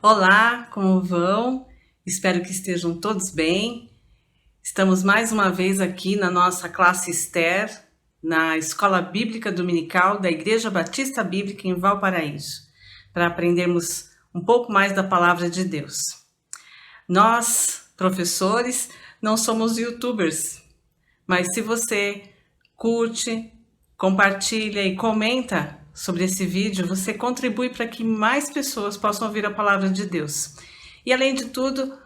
Olá, como vão? Espero que estejam todos bem. Estamos mais uma vez aqui na nossa classe Esther, na Escola Bíblica Dominical da Igreja Batista Bíblica em Valparaíso, para aprendermos um pouco mais da Palavra de Deus. Nós, professores, não somos YouTubers, mas se você curte, compartilha e comenta sobre esse vídeo, você contribui para que mais pessoas possam ouvir a palavra de Deus. E além de tudo,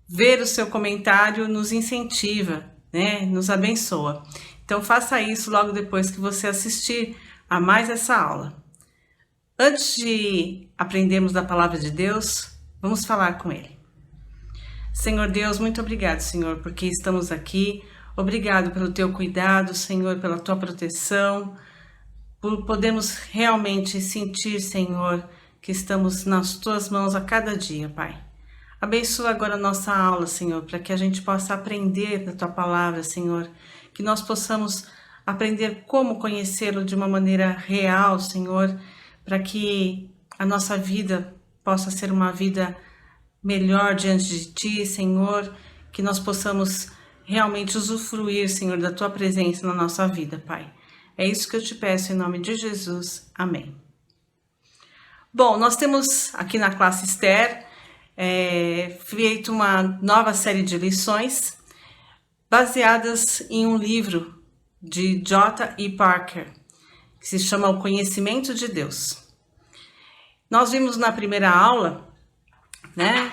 ver o seu comentário nos incentiva, né? Nos abençoa. Então faça isso logo depois que você assistir a mais essa aula. Antes de aprendermos da palavra de Deus, vamos falar com Ele. Senhor Deus, muito obrigado, Senhor, porque estamos aqui. Obrigado pelo teu cuidado, Senhor, pela tua proteção, por podermos realmente sentir, Senhor, que estamos nas tuas mãos a cada dia, Pai. Abençoa agora a nossa aula, Senhor, para que a gente possa aprender da tua palavra, Senhor, que nós possamos aprender como conhecê-lo de uma maneira real, Senhor, para que a nossa vida possa ser uma vida melhor diante de ti, Senhor, que nós possamos realmente usufruir, Senhor, da tua presença na nossa vida, Pai. É isso que eu te peço em nome de Jesus. Amém. Bom, nós temos aqui na classe Esther feito uma nova série de lições baseadas em um livro de J.I. Packer, que se chama O Conhecimento de Deus. Nós vimos na primeira aula, né,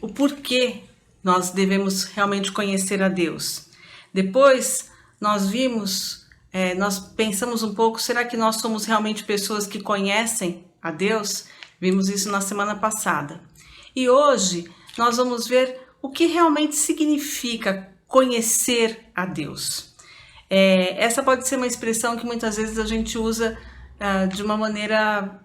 o porquê nós devemos realmente conhecer a Deus. Depois nós pensamos um pouco, será que nós somos realmente pessoas que conhecem a Deus? Vimos isso na semana passada. E hoje nós vamos ver o que realmente significa conhecer a Deus. Essa pode ser uma expressão que muitas vezes a gente usa de uma maneira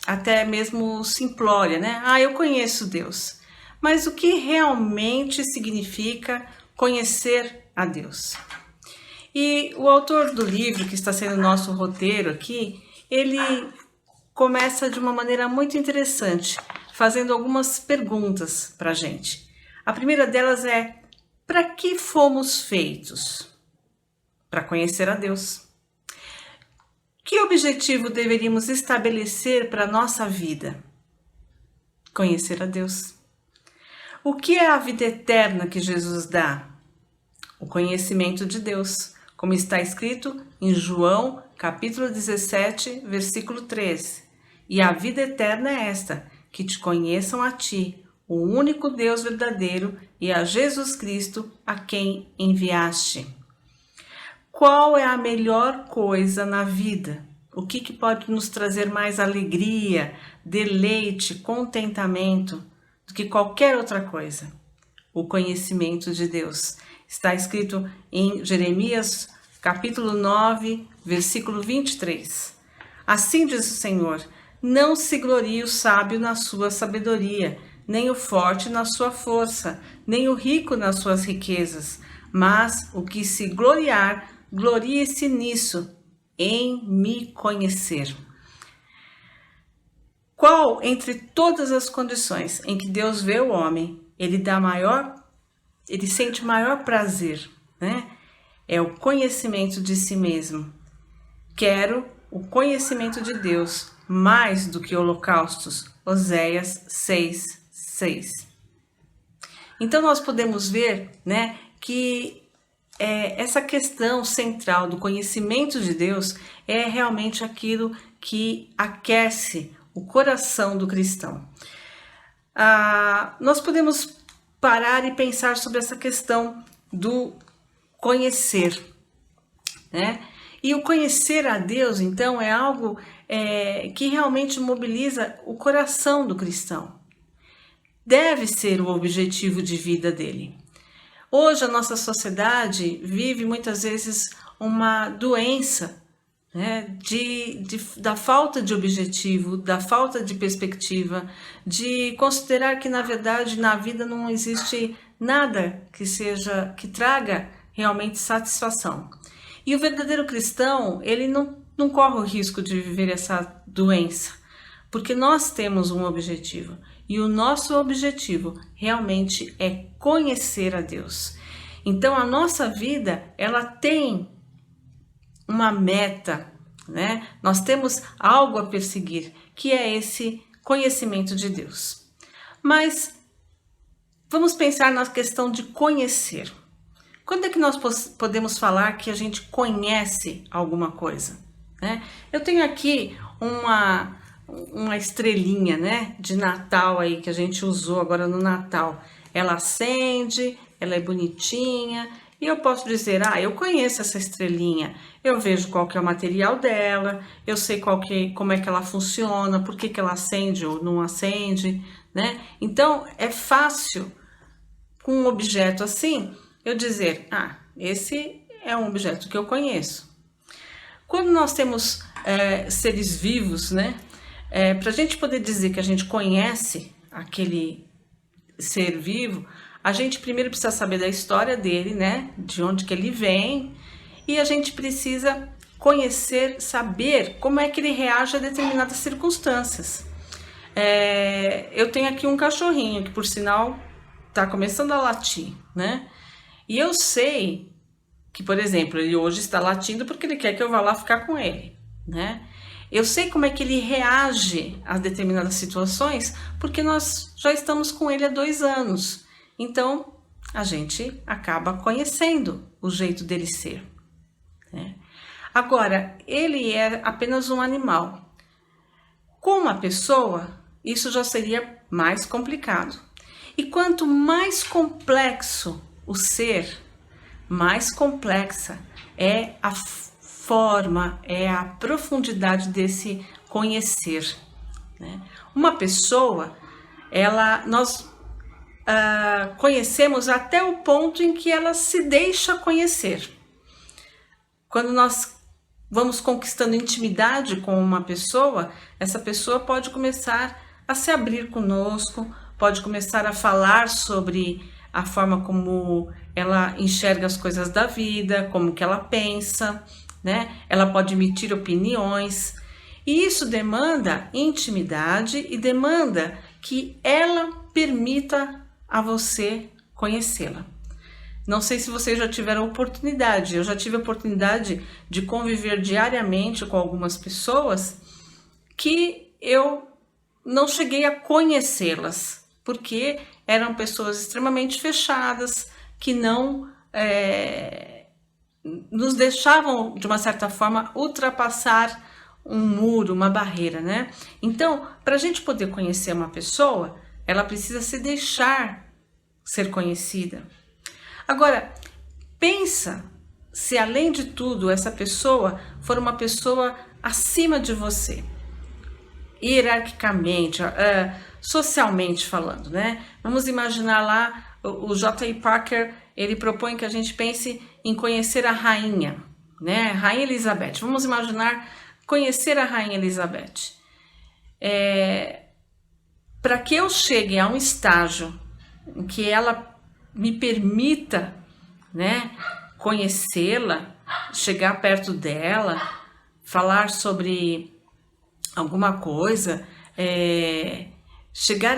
até mesmo simplória, né? Eu conheço Deus. Mas o que realmente significa conhecer a Deus? E o autor do livro, que está sendo nosso roteiro aqui, ele começa de uma maneira muito interessante, fazendo algumas perguntas para a gente. A primeira delas é: para que fomos feitos? Para conhecer a Deus. Que objetivo deveríamos estabelecer para a nossa vida? Conhecer a Deus. O que é a vida eterna que Jesus dá? O conhecimento de Deus, como está escrito em João, capítulo 17, versículo 13. E a vida eterna é esta, que te conheçam a ti, o único Deus verdadeiro, e a Jesus Cristo, a quem enviaste. Qual é a melhor coisa na vida? O que pode nos trazer mais alegria, deleite, contentamento do que qualquer outra coisa? O conhecimento de Deus. Está escrito em Jeremias, capítulo 9, versículo 23. Assim diz o Senhor: não se glorie o sábio na sua sabedoria, nem o forte na sua força, nem o rico nas suas riquezas, mas o que se gloriar, glorie-se nisso, em me conhecer. Qual entre todas as condições em que Deus vê o homem, ele sente maior prazer, né? É o conhecimento de si mesmo. Quero o conhecimento de Deus mais do que holocaustos. Oséias 6:6. Então nós podemos ver, né, que essa questão central do conhecimento de Deus é realmente aquilo que aquece o coração do cristão. Nós podemos parar e pensar sobre essa questão do conhecer, né? E o conhecer a Deus, então, é algo que realmente mobiliza o coração do cristão. Deve ser o objetivo de vida dele. Hoje a nossa sociedade vive muitas vezes uma doença, né, da falta de objetivo, da falta de perspectiva, de considerar que na verdade na vida não existe nada que traga realmente satisfação. E o verdadeiro cristão, ele não corre o risco de viver essa doença, porque nós temos um objetivo, e o nosso objetivo realmente é conhecer a Deus. Então a nossa vida, ela tem uma meta, né? Nós temos algo a perseguir, que é esse conhecimento de Deus. Mas vamos pensar na questão de conhecer. Quando é que nós podemos falar que a gente conhece alguma coisa, né? Eu tenho aqui uma estrelinha, né, de Natal aí que a gente usou agora no Natal. Ela acende, ela é bonitinha e eu posso dizer, eu conheço essa estrelinha, eu vejo qual que é o material dela, eu sei como é que ela funciona, por que ela acende ou não acende, né? Então é fácil com um objeto assim eu dizer, esse é um objeto que eu conheço. Quando nós temos seres vivos, né, para a gente poder dizer que a gente conhece aquele ser vivo, a gente primeiro precisa saber da história dele, né, de onde que ele vem, e a gente precisa conhecer, saber como é que ele reage a determinadas circunstâncias. Eu tenho aqui um cachorrinho que, por sinal, está começando a latir, né? E eu sei que, por exemplo, ele hoje está latindo porque ele quer que eu vá lá ficar com ele, né? Eu sei como é que ele reage a determinadas situações porque nós já estamos com ele há 2 anos. Então, a gente acaba conhecendo o jeito dele ser, né? Agora, ele é apenas um animal. Com uma pessoa, isso já seria mais complicado. E quanto mais complexo o ser, mais complexa é a forma, é a profundidade desse conhecer, né? Uma pessoa, nós conhecemos até o ponto em que ela se deixa conhecer. Quando nós vamos conquistando intimidade com uma pessoa, essa pessoa pode começar a se abrir conosco, pode começar a falar sobre a forma como ela enxerga as coisas da vida, como que ela pensa, né? Ela pode emitir opiniões, e isso demanda intimidade e demanda que ela permita a você conhecê-la. Não sei se vocês já tiveram oportunidade, eu já tive a oportunidade de conviver diariamente com algumas pessoas que eu não cheguei a conhecê-las, porque eram pessoas extremamente fechadas, que não nos deixavam, de uma certa forma, ultrapassar um muro, uma barreira, né? Então, para a gente poder conhecer uma pessoa, ela precisa se deixar ser conhecida. Agora, pensa se, além de tudo, essa pessoa for uma pessoa acima de você, hierarquicamente, socialmente falando, né? Vamos imaginar lá, o J.I. Packer, ele propõe que a gente pense em conhecer a rainha, né? Rainha Elizabeth. Vamos imaginar conhecer a Rainha Elizabeth. Para que eu chegue a um estágio em que ela me permita, né, conhecê-la, chegar perto dela, falar sobre alguma coisa, chegar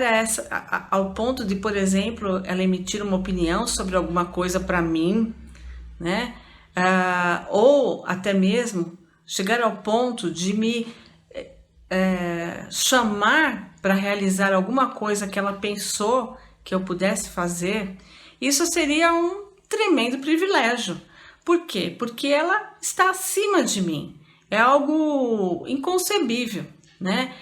ao ponto de, por exemplo, ela emitir uma opinião sobre alguma coisa para mim, né? Ou até mesmo chegar ao ponto de me chamar para realizar alguma coisa que ela pensou que eu pudesse fazer. Isso seria um tremendo privilégio. Por quê? Porque ela está acima de mim. É algo inconcebível, né?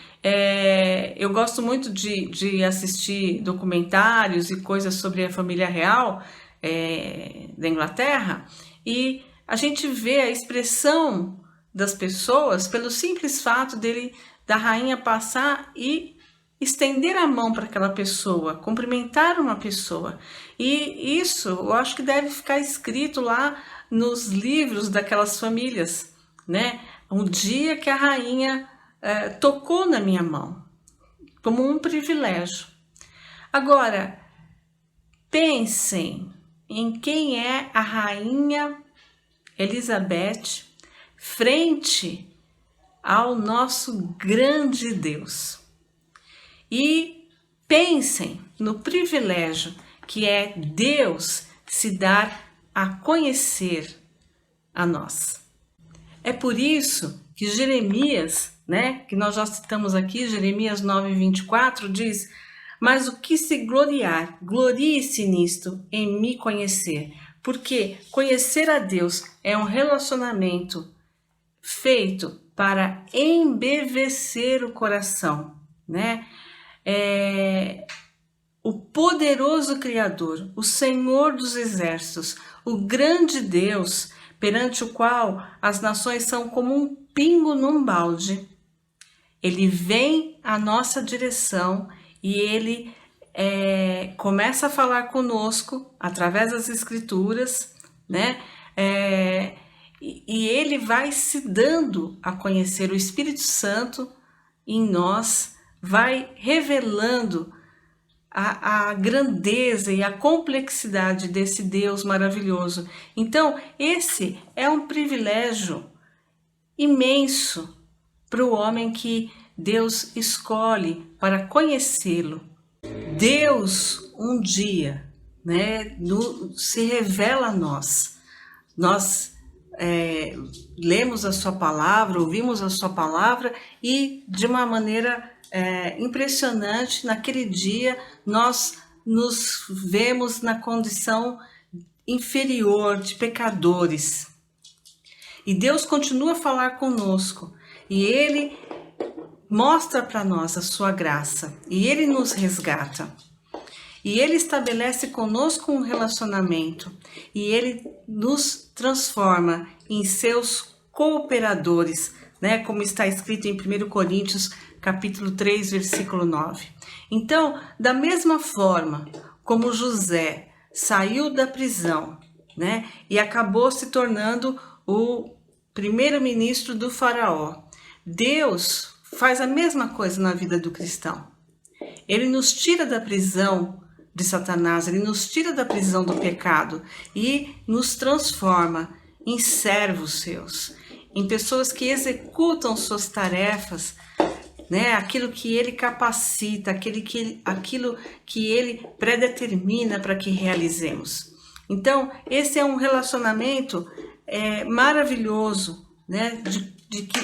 Eu gosto muito de assistir documentários e coisas sobre a família real da Inglaterra, e a gente vê a expressão das pessoas pelo simples fato da rainha passar e estender a mão para aquela pessoa, cumprimentar uma pessoa. E isso eu acho que deve ficar escrito lá nos livros daquelas famílias, né? Um dia que a rainha tocou na minha mão, como um privilégio. Agora, pensem em quem é a Rainha Elizabeth frente ao nosso grande Deus. e pensem no privilégio que é Deus se dar a conhecer a nós. É por isso que Jeremias, que nós já citamos aqui, Jeremias 9:24, diz: mas o que se gloriar, glorie-se nisto, em me conhecer. Porque conhecer a Deus é um relacionamento feito para embevecer o coração, O poderoso Criador, o Senhor dos Exércitos, o grande Deus, perante o qual as nações são como um pingo num balde, ele vem à nossa direção e ele começa a falar conosco através das Escrituras, e ele vai se dando a conhecer. O Espírito Santo em nós vai revelando a grandeza e a complexidade desse Deus maravilhoso. Então, esse é um privilégio imenso para o homem que Deus escolhe para conhecê-lo. Deus, um dia, se revela a nós. Nós lemos a sua palavra, ouvimos a sua palavra e, de uma maneira impressionante, naquele dia nós nos vemos na condição inferior de pecadores. E Deus continua a falar conosco e Ele mostra para nós a sua graça e Ele nos resgata. E Ele estabelece conosco um relacionamento e Ele nos transforma em seus cooperadores, como está escrito em 1 Coríntios capítulo 3, versículo 9. Então, da mesma forma como José saiu da prisão, e acabou se tornando o primeiro-ministro do faraó, Deus faz a mesma coisa na vida do cristão. Ele nos tira da prisão de Satanás, ele nos tira da prisão do pecado e nos transforma em servos seus, em pessoas que executam suas tarefas, aquilo que ele capacita, aquilo que ele predetermina para que realizemos. Então, esse é um relacionamento maravilhoso,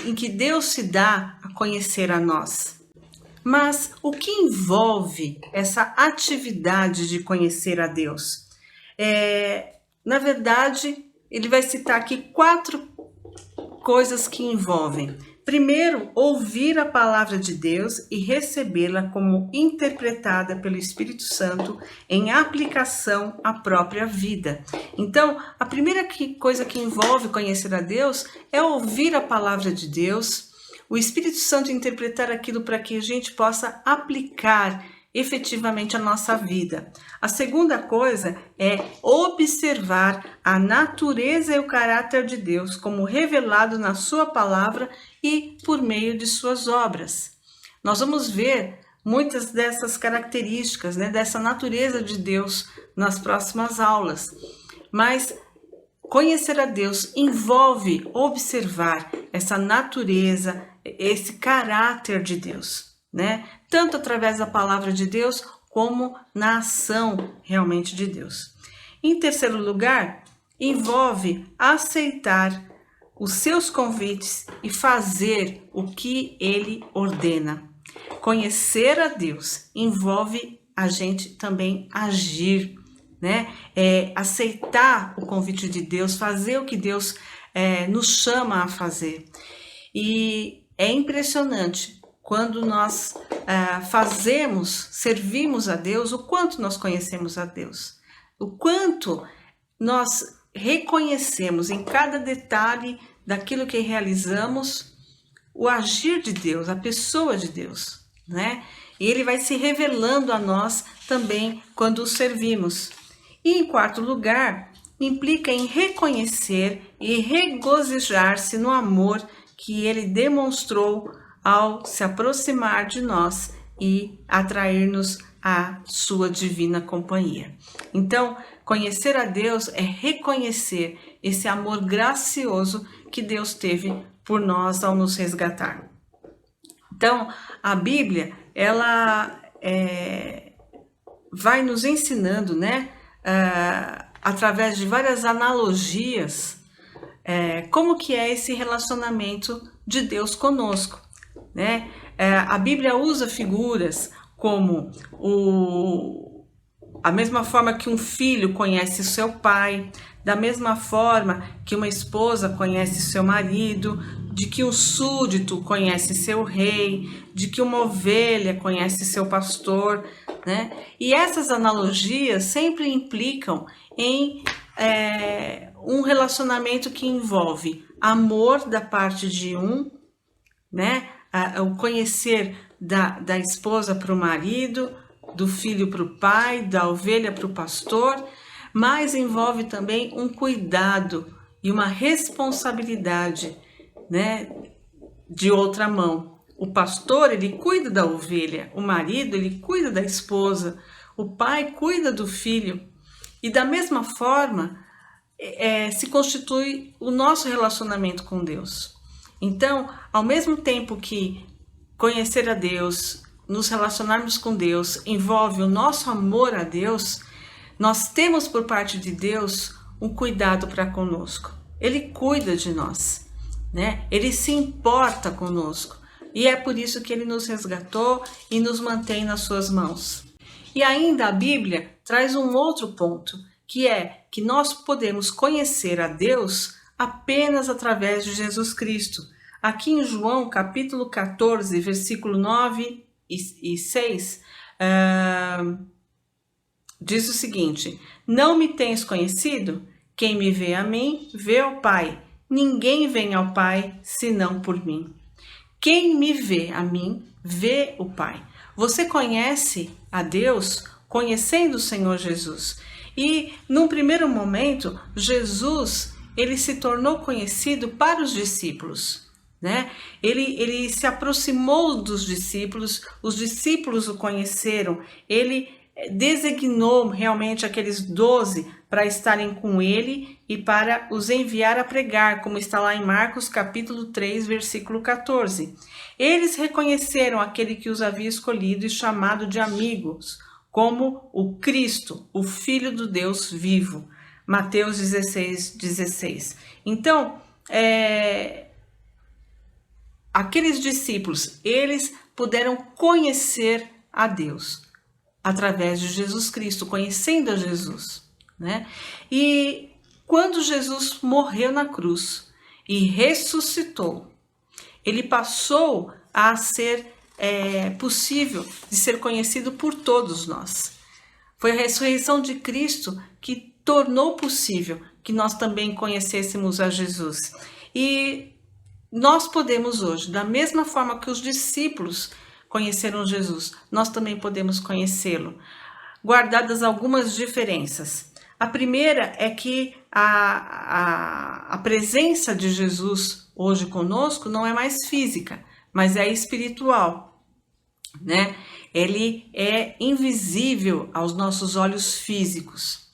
em que Deus se dá a conhecer a nós. Mas o que envolve essa atividade de conhecer a Deus? Na verdade, ele vai citar aqui 4 coisas que envolvem. Primeiro, ouvir a palavra de Deus e recebê-la como interpretada pelo Espírito Santo em aplicação à própria vida. Então, a primeira coisa que envolve conhecer a Deus é ouvir a palavra de Deus, o Espírito Santo interpretar aquilo para que a gente possa aplicar efetivamente a nossa vida. A segunda coisa é observar a natureza e o caráter de Deus como revelado na sua palavra e por meio de suas obras. Nós vamos ver muitas dessas características, dessa natureza de Deus nas próximas aulas. Mas conhecer a Deus envolve observar essa natureza, esse caráter de Deus, tanto através da palavra de Deus como na ação realmente de Deus. Em terceiro lugar, envolve aceitar os seus convites e fazer o que ele ordena. Conhecer a Deus envolve a gente também agir, aceitar o convite de Deus, fazer o que Deus nos chama a fazer. E é impressionante quando nós servimos a Deus, o quanto nós conhecemos a Deus, o quanto nós reconhecemos em cada detalhe daquilo que realizamos o agir de Deus, a pessoa de Deus, E Ele vai se revelando a nós também quando o servimos. E em quarto lugar, implica em reconhecer e regozijar-se no amor que Ele demonstrou ao se aproximar de nós e atrair-nos à sua divina companhia. Então, conhecer a Deus é reconhecer esse amor gracioso que Deus teve por nós ao nos resgatar. Então, a Bíblia, ela vai nos ensinando, né, através de várias analogias, como que é esse relacionamento de Deus conosco, né? A Bíblia usa figuras como a mesma forma que um filho conhece seu pai, da mesma forma que uma esposa conhece seu marido, de que um súdito conhece seu rei, de que uma ovelha conhece seu pastor, né? E essas analogias sempre implicam em um relacionamento que envolve amor da parte de um, né? O conhecer da esposa para o marido, do filho para o pai, da ovelha para o pastor, mas envolve também um cuidado e uma responsabilidade, né, de outra mão. O pastor, ele cuida da ovelha, o marido, ele cuida da esposa, o pai cuida do filho. E da mesma forma, se constitui o nosso relacionamento com Deus. Então, ao mesmo tempo que conhecer a Deus, nos relacionarmos com Deus, envolve o nosso amor a Deus, nós temos por parte de Deus um cuidado para conosco. Ele cuida de nós, né? Ele se importa conosco. E é por isso que ele nos resgatou e nos mantém nas suas mãos. E ainda a Bíblia traz um outro ponto, que é que nós podemos conhecer a Deus apenas através de Jesus Cristo. Aqui em João, capítulo 14, versículo 9 e 6, diz o seguinte: não me tens conhecido? Quem me vê a mim, vê ao Pai. Ninguém vem ao Pai, senão por mim. Quem me vê a mim, vê o Pai. Você conhece a Deus conhecendo o Senhor Jesus. E, num primeiro momento, Jesus, ele se tornou conhecido para os discípulos, né? Ele se aproximou dos discípulos, os discípulos o conheceram, ele designou realmente aqueles 12 para estarem com ele e para os enviar a pregar, como está lá em Marcos capítulo 3, versículo 14. Eles reconheceram aquele que os havia escolhido e chamado de amigos, como o Cristo, o Filho do Deus vivo. Mateus 16, 16. Então, aqueles discípulos, eles puderam conhecer a Deus através de Jesus Cristo, conhecendo a Jesus, né? E quando Jesus morreu na cruz e ressuscitou, ele passou a ser possível de ser conhecido por todos nós. Foi a ressurreição de Cristo que tornou possível que nós também conhecêssemos a Jesus. E nós podemos hoje, da mesma forma que os discípulos conheceram Jesus, nós também podemos conhecê-lo, guardadas algumas diferenças. A primeira é que a presença de Jesus hoje conosco não é mais física, mas é espiritual, né? Ele é invisível aos nossos olhos físicos.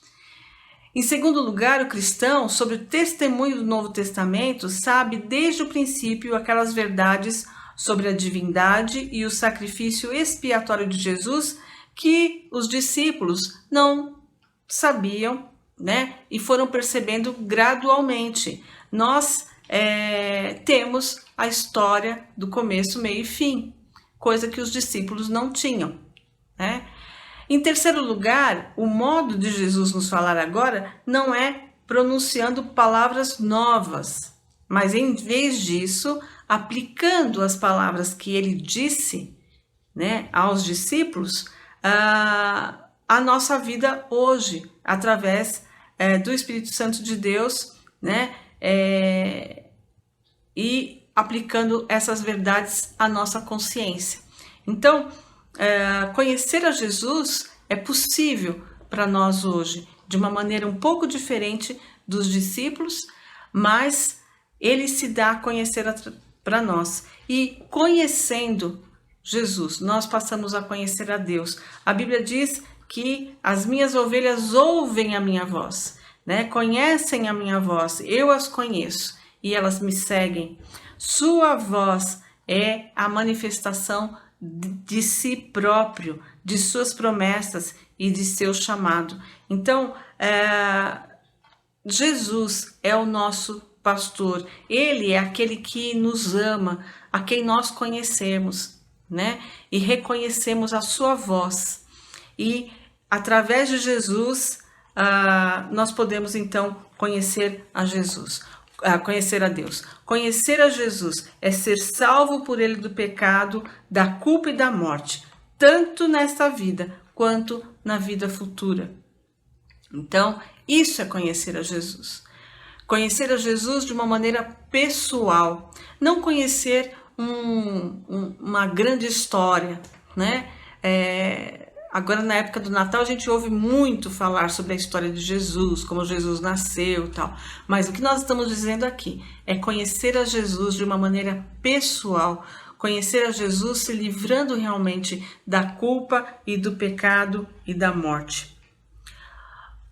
Em segundo lugar, o cristão, sobre o testemunho do Novo Testamento, sabe desde o princípio aquelas verdades sobre a divindade e o sacrifício expiatório de Jesus que os discípulos não sabiam, né? E foram percebendo gradualmente. Nós temos a história do começo, meio e fim, coisa que os discípulos não tinham, né? Em terceiro lugar, o modo de Jesus nos falar agora não é pronunciando palavras novas, mas em vez disso, aplicando as palavras que ele disse, né, aos discípulos, a nossa vida hoje, através do Espírito Santo de Deus, né, e aplicando essas verdades à nossa consciência. Então, conhecer a Jesus é possível para nós hoje, de uma maneira um pouco diferente dos discípulos, mas ele se dá a conhecer para nós. E conhecendo Jesus, nós passamos a conhecer a Deus. A Bíblia diz que as minhas ovelhas ouvem a minha voz, né? Conhecem a minha voz, eu as conheço e elas me seguem. Sua voz é a manifestação de si próprio, de suas promessas e de seu chamado. Então, Jesus é o nosso pastor, ele é aquele que nos ama, a quem nós conhecemos, né? E reconhecemos a sua voz. E através de Jesus, nós podemos então conhecer a Jesus, conhecer a Deus. Conhecer a Jesus é ser salvo por ele do pecado, da culpa e da morte, tanto nesta vida quanto na vida futura. Então, isso é conhecer a Jesus. Conhecer a Jesus de uma maneira pessoal, não conhecer uma grande história, né? Agora, na época do Natal, a gente ouve muito falar sobre a história de Jesus, como Jesus nasceu e tal. Mas o que nós estamos dizendo aqui é conhecer a Jesus de uma maneira pessoal, conhecer a Jesus se livrando realmente da culpa e do pecado e da morte.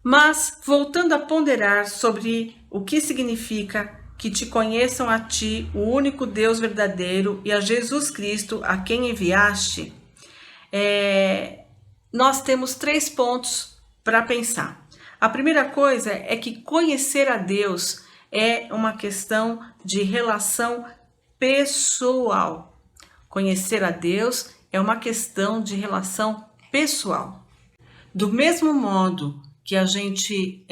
Mas, voltando a ponderar sobre o que significa que te conheçam a ti, o único Deus verdadeiro, e a Jesus Cristo, a quem enviaste, nós temos 3 pontos para pensar. A primeira coisa é que conhecer a Deus é uma questão de relação pessoal. Conhecer a Deus é uma questão de relação pessoal. Do mesmo modo que a gente,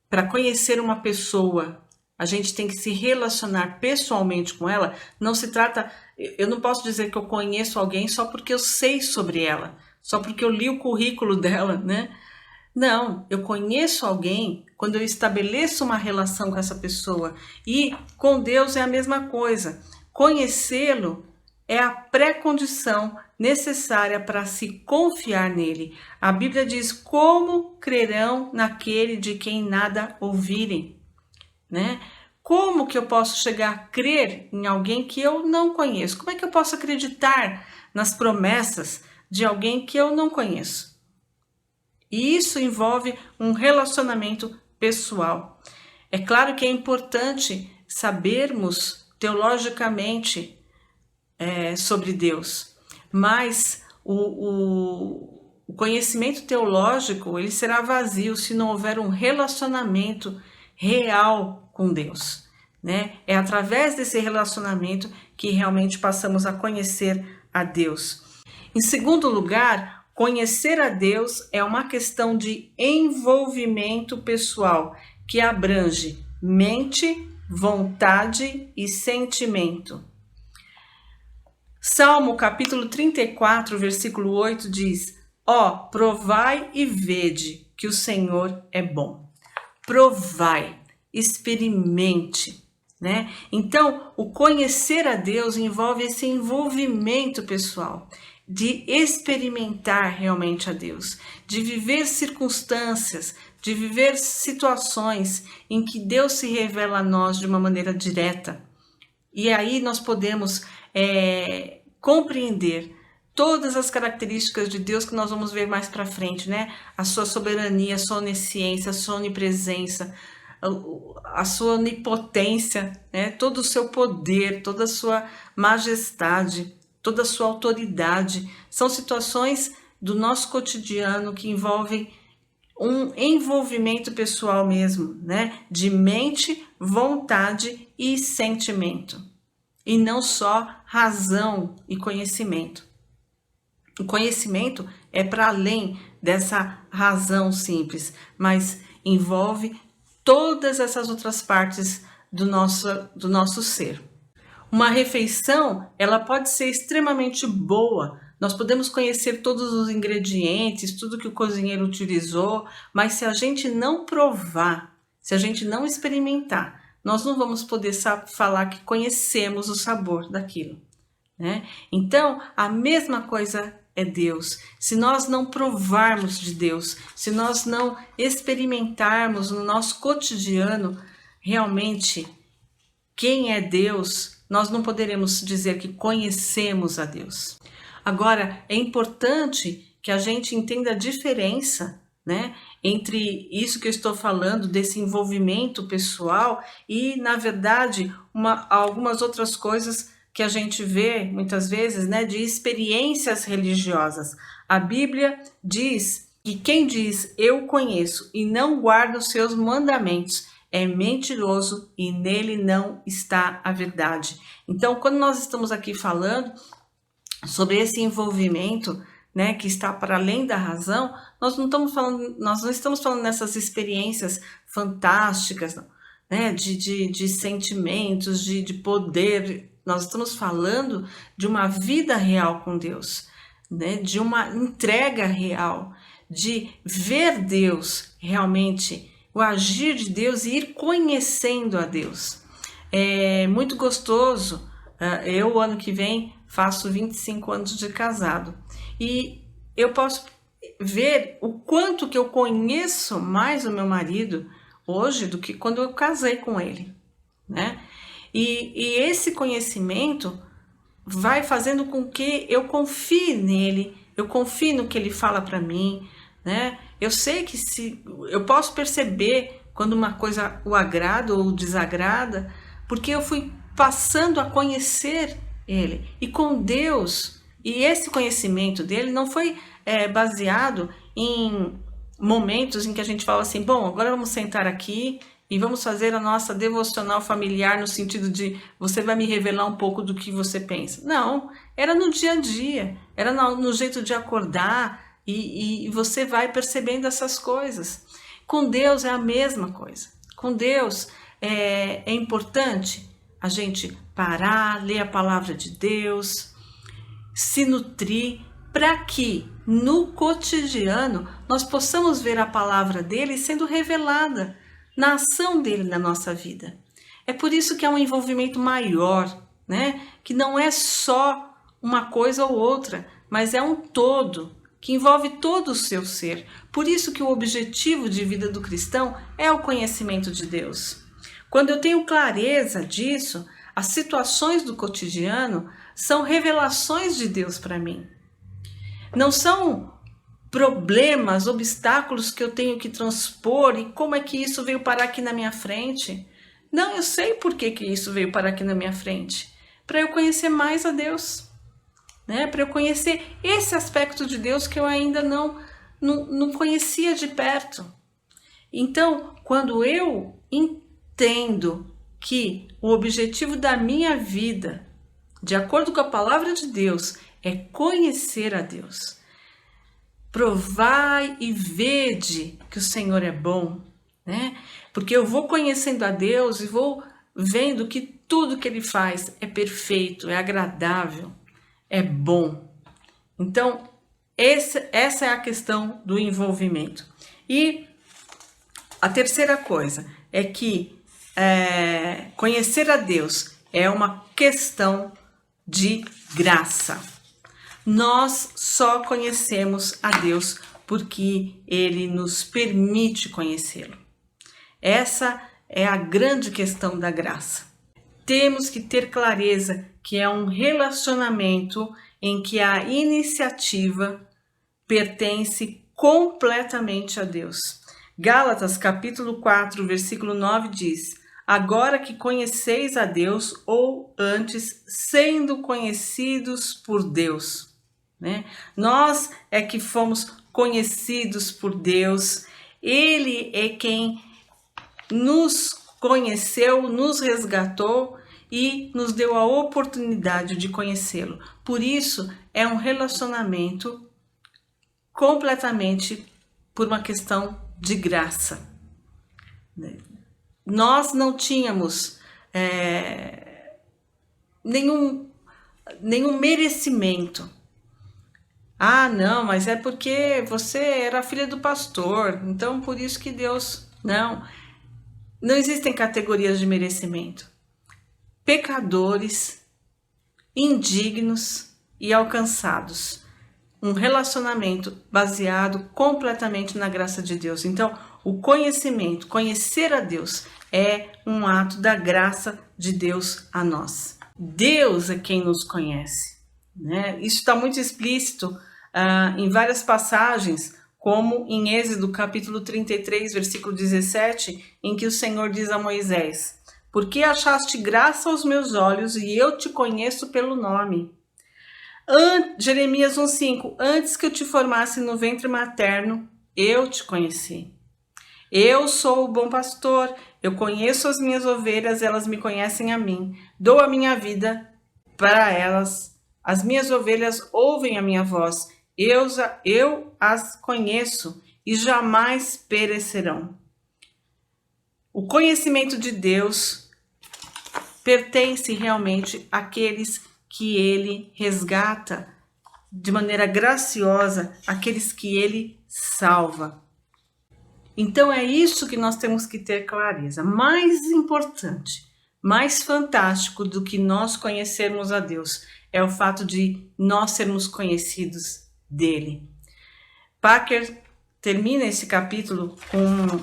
para conhecer uma pessoa, a gente tem que se relacionar pessoalmente com ela, não se trata, eu não posso dizer que eu conheço alguém só porque eu sei sobre ela, só porque eu li o currículo dela, né? Não, eu conheço alguém quando eu estabeleço uma relação com essa pessoa. E com Deus é a mesma coisa. Conhecê-lo é a pré-condição necessária para se confiar nele. A Bíblia diz: como crerão naquele de quem nada ouvirem, né? Como que eu posso chegar a crer em alguém que eu não conheço? Como é que eu posso acreditar nas promessas de alguém que eu não conheço? E isso envolve um relacionamento pessoal. É claro que é importante sabermos teologicamente sobre Deus, mas o conhecimento teológico ele será vazio se não houver um relacionamento real com Deus, né? É através desse relacionamento que realmente passamos a conhecer a Deus. Em segundo lugar, conhecer a Deus é uma questão de envolvimento pessoal que abrange mente, vontade e sentimento. Salmo capítulo 34, versículo 8 diz: ó, provai e vede que o Senhor é bom. Provai, experimente, né? Então, o conhecer a Deus envolve esse envolvimento pessoal, de experimentar realmente a Deus, de viver circunstâncias, de viver situações em que Deus se revela a nós de uma maneira direta. E aí nós podemos compreender todas as características de Deus que nós vamos ver mais para frente, né? A sua soberania, a sua onisciência, a sua onipresença, a sua onipotência, né? Todo o seu poder, toda a sua majestade, toda a sua autoridade. São situações do nosso cotidiano que envolvem um envolvimento pessoal mesmo, né? De mente, vontade e sentimento. E não só razão e conhecimento. O conhecimento é para além dessa razão simples, mas envolve todas essas outras partes do nosso ser. Uma refeição, ela pode ser extremamente boa. Nós podemos conhecer todos os ingredientes, tudo que o cozinheiro utilizou, mas se a gente não provar, se a gente não experimentar, nós não vamos poder falar que conhecemos o sabor daquilo, né? Então, a mesma coisa é Deus. Se nós não provarmos de Deus, se nós não experimentarmos no nosso cotidiano realmente quem é Deus, nós não poderemos dizer que conhecemos a Deus. Agora, é importante que a gente entenda a diferença, né, entre isso que eu estou falando, desse envolvimento pessoal e, na verdade, algumas outras coisas que a gente vê muitas vezes, né, de experiências religiosas. A Bíblia diz que quem diz eu conheço e não guarda os seus mandamentos é mentiroso e nele não está a verdade. Então, quando nós estamos aqui falando sobre esse envolvimento, né, que está para além da razão, nós não estamos falando nessas experiências fantásticas, não, né, de sentimentos, de poder. Nós estamos falando de uma vida real com Deus, né, de uma entrega real, de ver Deus realmente, o agir de Deus e ir conhecendo a Deus. É muito gostoso. Eu, ano que vem, faço 25 anos de casado. E eu posso ver o quanto que eu conheço mais o meu marido hoje do que quando eu casei com ele, né? E esse conhecimento vai fazendo com que eu confie nele, eu confie no que ele fala para mim, né? Eu sei que eu posso perceber quando uma coisa o agrada ou o desagrada, porque eu fui passando a conhecer ele. E com Deus, e esse conhecimento dele não foi baseado em momentos em que a gente fala assim, bom, agora vamos sentar aqui e vamos fazer a nossa devocional familiar, no sentido de você vai me revelar um pouco do que você pensa. Não, era no dia a dia, era no jeito de acordar, e você vai percebendo essas coisas. Com Deus é a mesma coisa. Com Deus é importante a gente parar, ler a palavra de Deus, se nutrir, para que no cotidiano nós possamos ver a palavra dele sendo revelada na ação dele na nossa vida. É por isso que é um envolvimento maior, né? Que não é só uma coisa ou outra, mas é um todo, que envolve todo o seu ser. Por isso que o objetivo de vida do cristão é o conhecimento de Deus. Quando eu tenho clareza disso, as situações do cotidiano são revelações de Deus para mim. Não são problemas, obstáculos que eu tenho que transpor e como é que isso veio parar aqui na minha frente. Não, eu sei por que isso veio parar aqui na minha frente. Para eu conhecer mais a Deus, né? Para eu conhecer esse aspecto de Deus que eu ainda não conhecia de perto. Então, quando eu entendo que o objetivo da minha vida, de acordo com a palavra de Deus, é conhecer a Deus. Provai e vede que o Senhor é bom, né? Porque eu vou conhecendo a Deus e vou vendo que tudo que Ele faz é perfeito, é agradável, é bom. Então, essa é a questão do envolvimento. E a terceira coisa é que conhecer a Deus é uma questão de graça. Nós só conhecemos a Deus porque Ele nos permite conhecê-lo. Essa é a grande questão da graça. Temos que ter clareza que é um relacionamento em que a iniciativa pertence completamente a Deus. Gálatas capítulo 4, versículo 9 diz: agora que conheceis a Deus, ou antes, sendo conhecidos por Deus. Né? Nós é que fomos conhecidos por Deus, Ele é quem nos conheceu, nos resgatou e nos deu a oportunidade de conhecê-lo. Por isso, é um relacionamento completamente por uma questão de graça. Nós não tínhamos nenhum merecimento. Ah, não, mas é porque você era filha do pastor, então por isso que Deus... Não existem categorias de merecimento. Pecadores, indignos e alcançados. Um relacionamento baseado completamente na graça de Deus. Então, o conhecimento, conhecer a Deus, é um ato da graça de Deus a nós. Deus é quem nos conhece, né? Isso está muito explícito em várias passagens, como em Êxodo capítulo 33, versículo 17, em que o Senhor diz a Moisés: porque achaste graça aos meus olhos e eu te conheço pelo nome. Jeremias 1,5: Antes que eu te formasse no ventre materno, eu te conheci. Eu sou o bom pastor, eu conheço as minhas ovelhas, elas me conhecem a mim. Dou a minha vida para elas. As minhas ovelhas ouvem a minha voz. Eu as conheço e jamais perecerão. O conhecimento de Deus pertence realmente àqueles que Ele resgata de maneira graciosa, àqueles que Ele salva. Então é isso que nós temos que ter clareza. Mais importante, mais fantástico do que nós conhecermos a Deus é o fato de nós sermos conhecidos dele. Packer termina esse capítulo com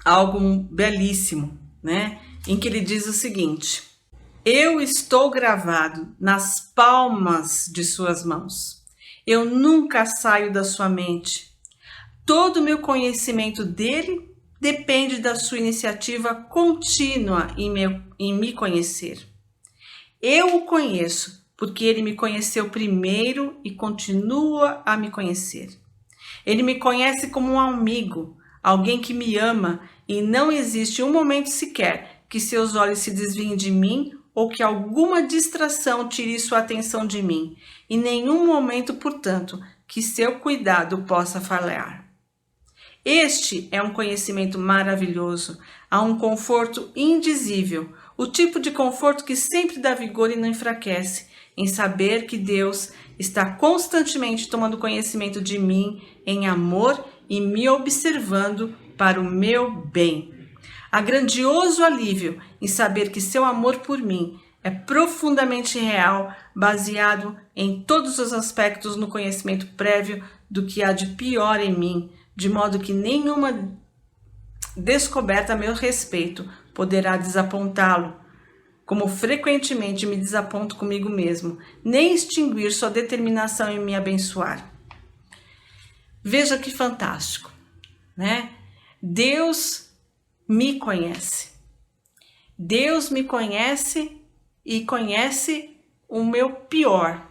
algo belíssimo, né? Em que ele diz o seguinte: eu estou gravado nas palmas de suas mãos. Eu nunca saio da sua mente. Todo o meu conhecimento dele depende da sua iniciativa contínua em me conhecer. Eu o conheço porque ele me conheceu primeiro e continua a me conhecer. Ele me conhece como um amigo, alguém que me ama, e não existe um momento sequer que seus olhos se desviem de mim ou que alguma distração tire sua atenção de mim, e nenhum momento, portanto, que seu cuidado possa falhar. Este é um conhecimento maravilhoso, há um conforto indizível, o tipo de conforto que sempre dá vigor e não enfraquece, em saber que Deus está constantemente tomando conhecimento de mim em amor e me observando para o meu bem. Há grandioso alívio em saber que seu amor por mim é profundamente real, baseado em todos os aspectos no conhecimento prévio do que há de pior em mim, de modo que nenhuma descoberta a meu respeito poderá desapontá-lo, como frequentemente me desaponto comigo mesmo, nem extinguir sua determinação em me abençoar. Veja que fantástico, né? Deus me conhece. Deus me conhece e conhece o meu pior.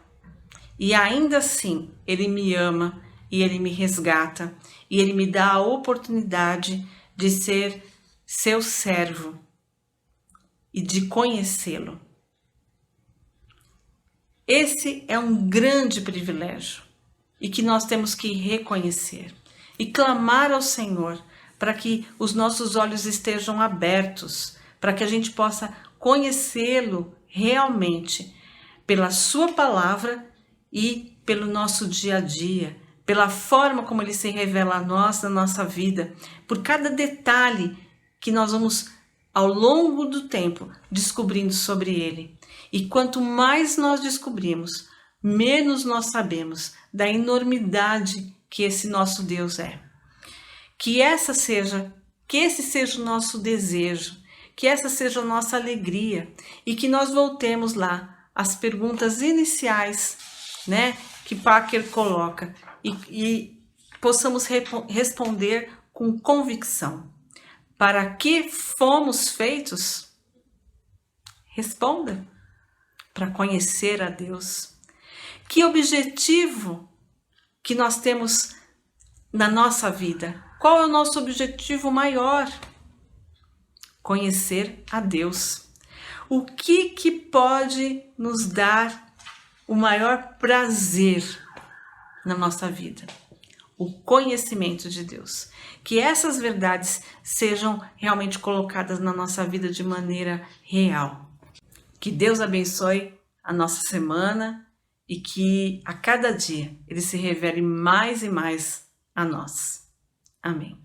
E ainda assim, Ele me ama e Ele me resgata. E Ele me dá a oportunidade de ser seu servo e de conhecê-lo. Esse é um grande privilégio e que nós temos que reconhecer e clamar ao Senhor para que os nossos olhos estejam abertos, para que a gente possa conhecê-lo realmente pela sua palavra e pelo nosso dia a dia, pela forma como ele se revela a nós na nossa vida, por cada detalhe que nós vamos ao longo do tempo descobrindo sobre ele. E quanto mais nós descobrimos, menos nós sabemos da enormidade que esse nosso Deus é. Que esse seja o nosso desejo, que essa seja a nossa alegria e que nós voltemos lá às perguntas iniciais, né, que Packer coloca e possamos responder com convicção. Para que fomos feitos? Responda. Para conhecer a Deus. Que objetivo que nós temos na nossa vida? Qual é o nosso objetivo maior? Conhecer a Deus. O que pode nos dar o maior prazer na nossa vida? O conhecimento de Deus. Que essas verdades sejam realmente colocadas na nossa vida de maneira real. Que Deus abençoe a nossa semana e que a cada dia Ele se revele mais e mais a nós. Amém.